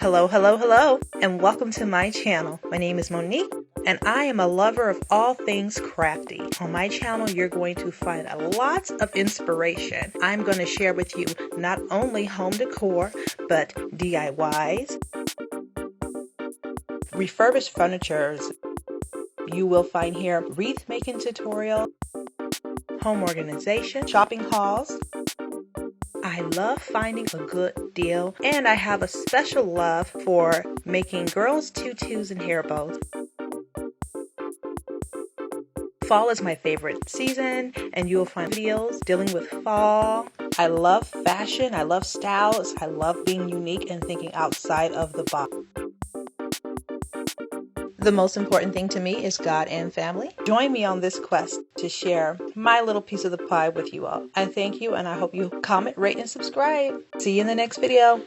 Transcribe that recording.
Hello, hello, hello, and welcome to my channel. My name is Monique, and I am a lover of all things crafty. On my channel, you're going to find a lot of inspiration. I'm going to share with you not only home decor, but DIYs, refurbished furniture. You will find here wreath making tutorial, home organization, shopping hauls. I love finding a good deal, and I have a special love for making girls' tutus and hair bows. Fall is my favorite season, and you'll find videos dealing with fall. I love fashion, I love styles, I love being unique and thinking outside of the box. The most important thing to me is God and family. Join me on this quest to share my little piece of the pie with you all. I thank you, and I hope you comment, rate, and subscribe. See you in the next video.